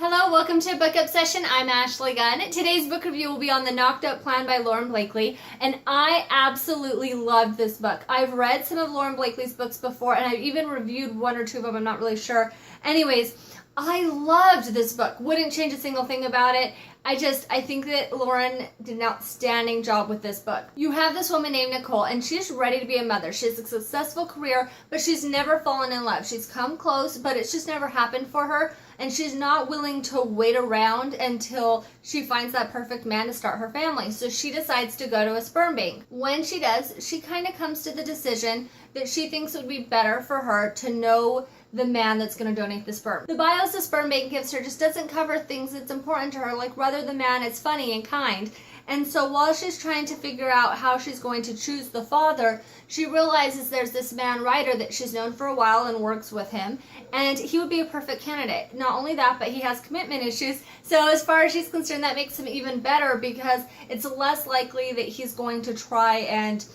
Hello, welcome to Book Obsession. I'm Ashley Gunn. Today's book review will be on The Knocked Up Plan by Lauren Blakely, and I absolutely loved this book. I've read some of Lauren Blakely's books before, and I've even reviewed one or two of them, I'm not really sure. Anyways, I loved this book. Wouldn't change a single thing about it. I think that Lauren did an outstanding job with this book. You have this woman named Nicole, and she's ready to be a mother. She has a successful career, but she's never fallen in love. She's come close, but it's just never happened for her, and she's not willing to wait around until she finds that perfect man to start her family. So she decides to go to a sperm bank. When she does, she kind of comes to the decision that she thinks it would be better for her to know the man that's going to donate the sperm. The bios the sperm bank gives her just doesn't cover things that's important to her, like whether the man is funny and kind. And so while she's trying to figure out how she's going to choose the father, she realizes there's this man, Ryder, that she's known for a while and works with him, and he would be a perfect candidate. Not only that, but he has commitment issues, so as far as she's concerned, that makes him even better because it's less likely that he's going to try and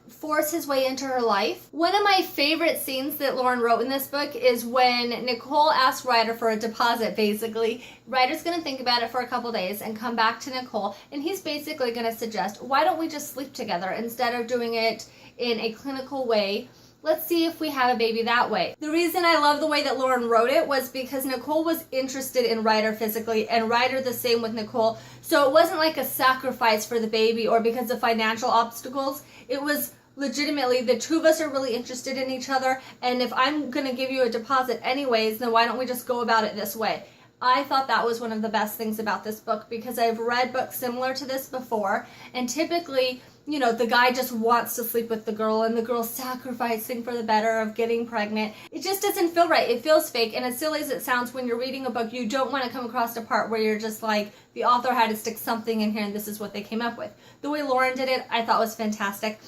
force his way into her life. One of my favorite scenes that Lauren wrote in this book is when Nicole asks Ryder for a deposit, basically. Ryder's going to think about it for a couple days and come back to Nicole, and he's basically going to suggest, why don't we just sleep together instead of doing it in a clinical way? Let's see if we have a baby that way. The reason I love the way that Lauren wrote it was because Nicole was interested in Ryder physically, and Ryder the same with Nicole. So it wasn't like a sacrifice for the baby or because of financial obstacles. It was legitimately the two of us are really interested in each other, and if I'm going to give you a deposit anyways, then why don't we just go about it this way? I thought that was one of the best things about this book because I've read books similar to this before, and typically, you know, the guy just wants to sleep with the girl and the girl's sacrificing for the better of getting pregnant. It just doesn't feel right. It feels fake, and as silly as it sounds, when you're reading a book, you don't want to come across a part where you're just like, the author had to stick something in here and this is what they came up with. The way Lauren did it, I thought was fantastic.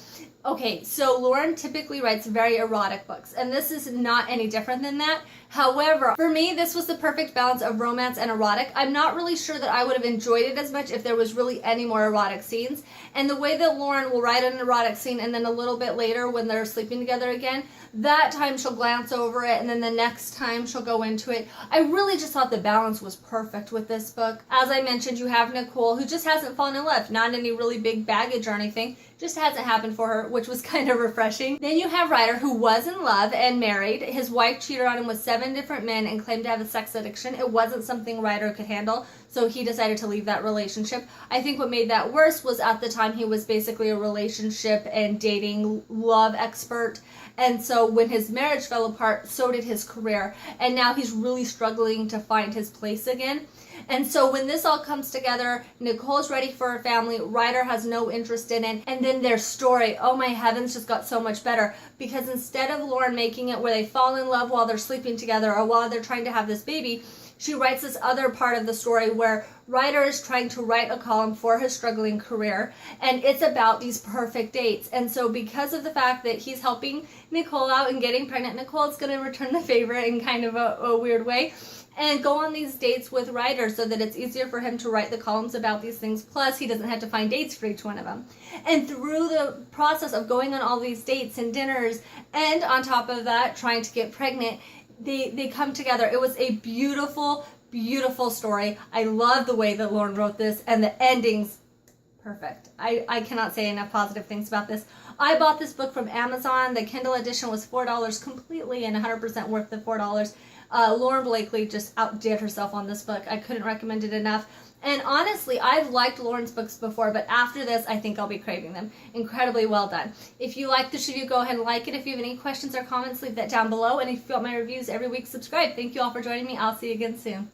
Okay, so Lauren typically writes very erotic books, and this is not any different than that. However, for me, this was the perfect balance of romance and erotic. I'm not really sure that I would have enjoyed it as much if there was really any more erotic scenes. And the way that Lauren will write an erotic scene and then a little bit later when they're sleeping together again, that time she'll glance over it and then the next time she'll go into it. I really just thought the balance was perfect with this book. As I mentioned, you have Nicole, who just hasn't fallen in love. Not any really big baggage or anything. Just hasn't happened for her, which was kind of refreshing. Then you have Ryder, who was in love and married. His wife cheated on him with 7 different men and claimed to have a sex addiction. It wasn't something Ryder could handle, so he decided to leave that relationship. I think what made that worse was at the time he was basically a relationship and dating love expert. And so when his marriage fell apart, so did his career. And now he's really struggling to find his place again. And so when this all comes together, Nicole's ready for her family, Ryder has no interest in it, and then their story, oh my heavens, just got so much better. Because instead of Lauren making it where they fall in love while they're sleeping together or while they're trying to have this baby, she writes this other part of the story where Ryder is trying to write a column for his struggling career, and it's about these perfect dates. And so because of the fact that he's helping Nicole out and getting pregnant, Nicole's going to return the favor in kind of a weird way and go on these dates with Ryder so that it's easier for him to write the columns about these things. Plus, he doesn't have to find dates for each one of them. And through the process of going on all these dates and dinners, and on top of that, trying to get pregnant, they come together. It was a beautiful, beautiful story. I love the way that Lauren wrote this, and the ending's perfect. I cannot say enough positive things about this. I bought this book from Amazon. The Kindle edition was $4 completely and 100% worth the $4. Lauren Blakely just outdid herself on this book. I couldn't recommend it enough. And honestly, I've liked Lauren's books before, but after this, I think I'll be craving them. Incredibly well done. If you like this review, go ahead and like it. If you have any questions or comments, leave that down below. And if you want my reviews every week, subscribe. Thank you all for joining me. I'll see you again soon.